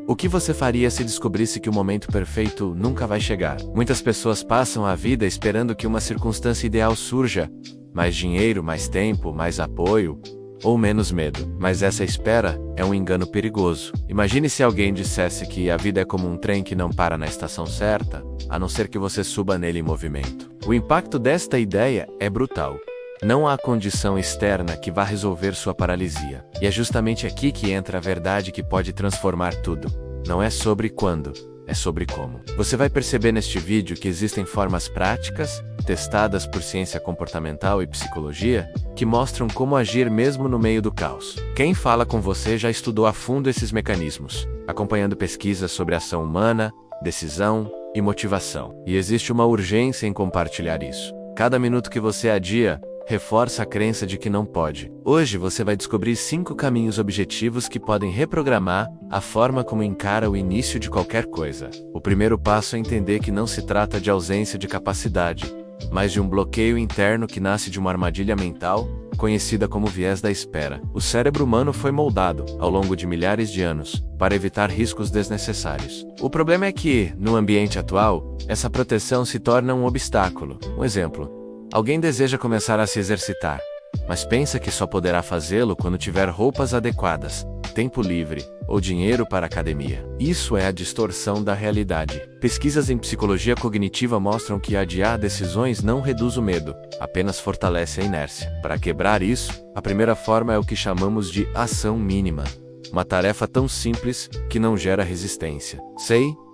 O que você faria se descobrisse que o momento perfeito nunca vai chegar? Muitas pessoas passam a vida esperando que uma circunstância ideal surja. Mais dinheiro, mais tempo, mais apoio, ou menos medo. Mas essa espera é um engano perigoso. Imagine se alguém dissesse que a vida é como um trem que não para na estação certa, a não ser que você suba nele em movimento. O impacto desta ideia é brutal. Não há condição externa que vá resolver sua paralisia. E é justamente aqui que entra a verdade que pode transformar tudo. Não é sobre quando, é sobre como. Você vai perceber neste vídeo que existem formas práticas, testadas por ciência comportamental e psicologia, que mostram como agir mesmo no meio do caos. Quem fala com você já estudou a fundo esses mecanismos, acompanhando pesquisas sobre ação humana, decisão e motivação. E existe uma urgência em compartilhar isso. Cada minuto que você adia, reforça a crença de que não pode. Hoje você vai descobrir 5 caminhos objetivos que podem reprogramar a forma como encara o início de qualquer coisa. O primeiro passo é entender que não se trata de ausência de capacidade, mas de um bloqueio interno que nasce de uma armadilha mental, conhecida como viés da espera. O cérebro humano foi moldado, ao longo de milhares de anos, para evitar riscos desnecessários. O problema é que, no ambiente atual, essa proteção se torna um obstáculo. Um exemplo: alguém deseja começar a se exercitar, mas pensa que só poderá fazê-lo quando tiver roupas adequadas, tempo livre ou dinheiro para a academia. Isso é a distorção da realidade. Pesquisas em psicologia cognitiva mostram que adiar decisões não reduz o medo, apenas fortalece a inércia. Para quebrar isso, a primeira forma é o que chamamos de ação mínima. Uma tarefa tão simples que não gera resistência.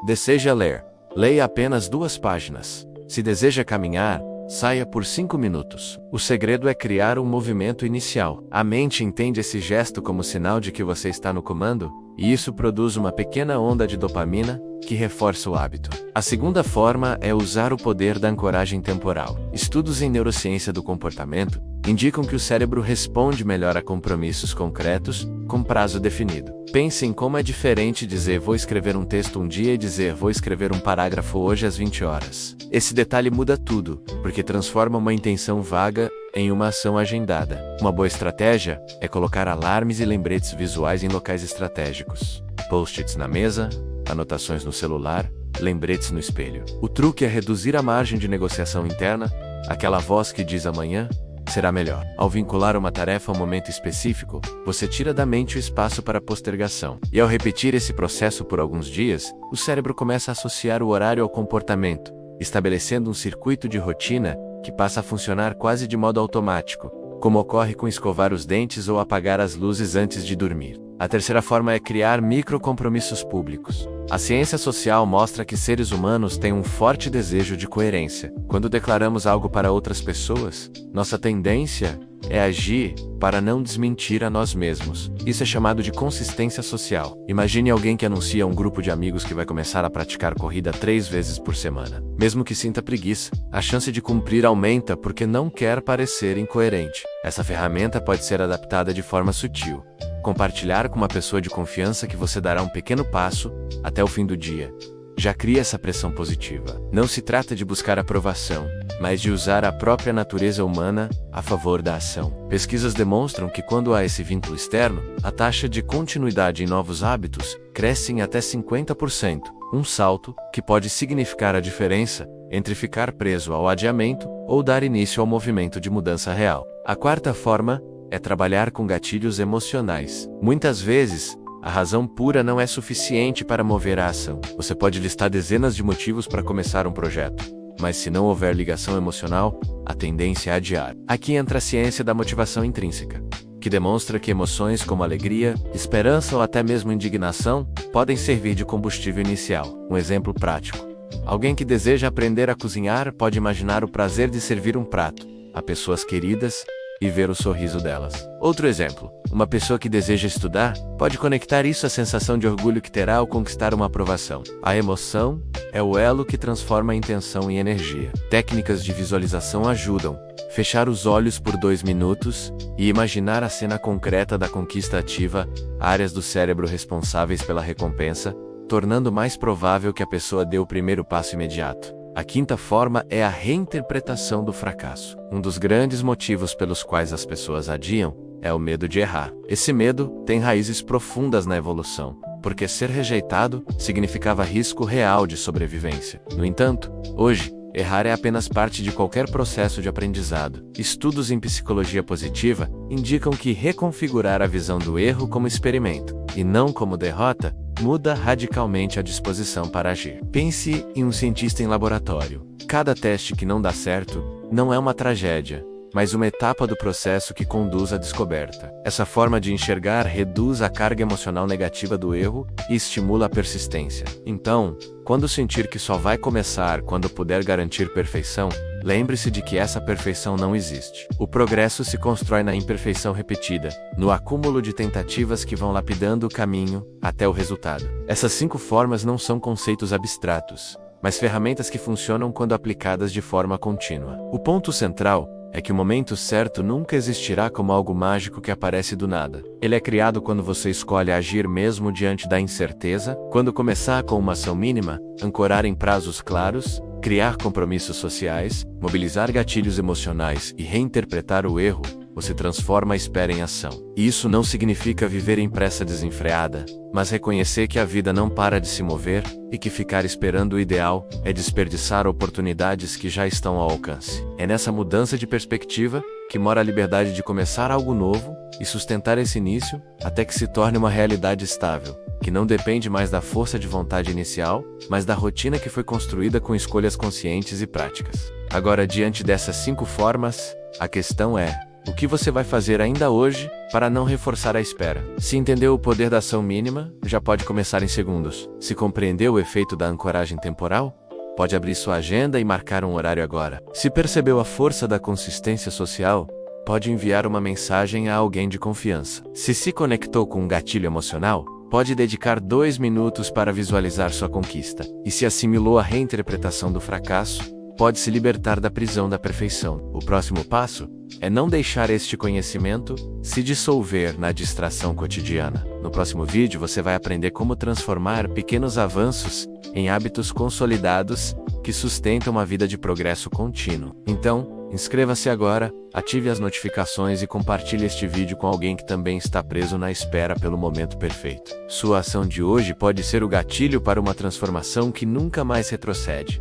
Deseja ler. Leia apenas 2 páginas. Se deseja caminhar, saia por 5 minutos. O segredo é criar um movimento inicial. A mente entende esse gesto como sinal de que você está no comando, e isso produz uma pequena onda de dopamina, que reforça o hábito. A segunda forma é usar o poder da ancoragem temporal. Estudos em neurociência do comportamento indicam que o cérebro responde melhor a compromissos concretos, com prazo definido. Pense em como é diferente dizer vou escrever um texto um dia e dizer vou escrever um parágrafo hoje às 20 horas. Esse detalhe muda tudo, porque transforma uma intenção vaga em uma ação agendada. Uma boa estratégia é colocar alarmes e lembretes visuais em locais estratégicos. Post-its na mesa, anotações no celular, lembretes no espelho. O truque é reduzir a margem de negociação interna, aquela voz que diz amanhã será melhor. Ao vincular uma tarefa a um momento específico, você tira da mente o espaço para postergação. E ao repetir esse processo por alguns dias, o cérebro começa a associar o horário ao comportamento, estabelecendo um circuito de rotina que passa a funcionar quase de modo automático, como ocorre com escovar os dentes ou apagar as luzes antes de dormir. A terceira forma é criar microcompromissos públicos. A ciência social mostra que seres humanos têm um forte desejo de coerência. Quando declaramos algo para outras pessoas, nossa tendência é agir para não desmentir a nós mesmos. Isso é chamado de consistência social. Imagine alguém que anuncia a um grupo de amigos que vai começar a praticar corrida 3 vezes por semana. Mesmo que sinta preguiça, a chance de cumprir aumenta porque não quer parecer incoerente. Essa ferramenta pode ser adaptada de forma sutil. Compartilhar com uma pessoa de confiança que você dará um pequeno passo até o fim do dia já cria essa pressão positiva. Não se trata de buscar aprovação, mas de usar a própria natureza humana a favor da ação. Pesquisas demonstram que quando há esse vínculo externo, a taxa de continuidade em novos hábitos cresce em até 50%, um salto que pode significar a diferença entre ficar preso ao adiamento ou dar início ao movimento de mudança real. A quarta forma é trabalhar com gatilhos emocionais. Muitas vezes, a razão pura não é suficiente para mover a ação. Você pode listar dezenas de motivos para começar um projeto, mas se não houver ligação emocional, a tendência é adiar. Aqui entra a ciência da motivação intrínseca, que demonstra que emoções como alegria, esperança ou até mesmo indignação podem servir de combustível inicial. Um exemplo prático: alguém que deseja aprender a cozinhar pode imaginar o prazer de servir um prato a pessoas queridas e ver o sorriso delas. Outro exemplo: uma pessoa que deseja estudar pode conectar isso à sensação de orgulho que terá ao conquistar uma aprovação. A emoção é o elo que transforma a intenção em energia. Técnicas de visualização ajudam. Fechar os olhos por 2 minutos e imaginar a cena concreta da conquista ativa áreas do cérebro responsáveis pela recompensa, tornando mais provável que a pessoa dê o primeiro passo imediato. A quinta forma é a reinterpretação do fracasso. Um dos grandes motivos pelos quais as pessoas adiam é o medo de errar. Esse medo tem raízes profundas na evolução, porque ser rejeitado significava risco real de sobrevivência. No entanto, hoje, errar é apenas parte de qualquer processo de aprendizado. Estudos em psicologia positiva indicam que reconfigurar a visão do erro como experimento, e não como derrota, muda radicalmente a disposição para agir. Pense em um cientista em laboratório. Cada teste que não dá certo não é uma tragédia, mas uma etapa do processo que conduz à descoberta. Essa forma de enxergar reduz a carga emocional negativa do erro e estimula a persistência. Então, quando sentir que só vai começar quando puder garantir perfeição, lembre-se de que essa perfeição não existe. O progresso se constrói na imperfeição repetida, no acúmulo de tentativas que vão lapidando o caminho até o resultado. Essas 5 formas não são conceitos abstratos, mas ferramentas que funcionam quando aplicadas de forma contínua. O ponto central é que o momento certo nunca existirá como algo mágico que aparece do nada. Ele é criado quando você escolhe agir mesmo diante da incerteza, quando começar com uma ação mínima, ancorar em prazos claros, criar compromissos sociais, mobilizar gatilhos emocionais e reinterpretar o erro, você transforma a espera em ação. E isso não significa viver em pressa desenfreada, mas reconhecer que a vida não para de se mover e que ficar esperando o ideal é desperdiçar oportunidades que já estão ao alcance. É nessa mudança de perspectiva que mora a liberdade de começar algo novo e sustentar esse início até que se torne uma realidade estável, que não depende mais da força de vontade inicial, mas da rotina que foi construída com escolhas conscientes e práticas. Agora, diante dessas 5 formas, a questão é: o que você vai fazer ainda hoje para não reforçar a espera? Se entendeu o poder da ação mínima, já pode começar em segundos. Se compreendeu o efeito da ancoragem temporal, pode abrir sua agenda e marcar um horário agora. Se percebeu a força da consistência social, pode enviar uma mensagem a alguém de confiança. Se conectou com um gatilho emocional, pode dedicar 2 minutos para visualizar sua conquista. E se assimilou a reinterpretação do fracasso, pode se libertar da prisão da perfeição. O próximo passo é não deixar este conhecimento se dissolver na distração cotidiana. No próximo vídeo você vai aprender como transformar pequenos avanços em hábitos consolidados que sustentam uma vida de progresso contínuo. Então, inscreva-se agora, ative as notificações e compartilhe este vídeo com alguém que também está preso na espera pelo momento perfeito. Sua ação de hoje pode ser o gatilho para uma transformação que nunca mais retrocede.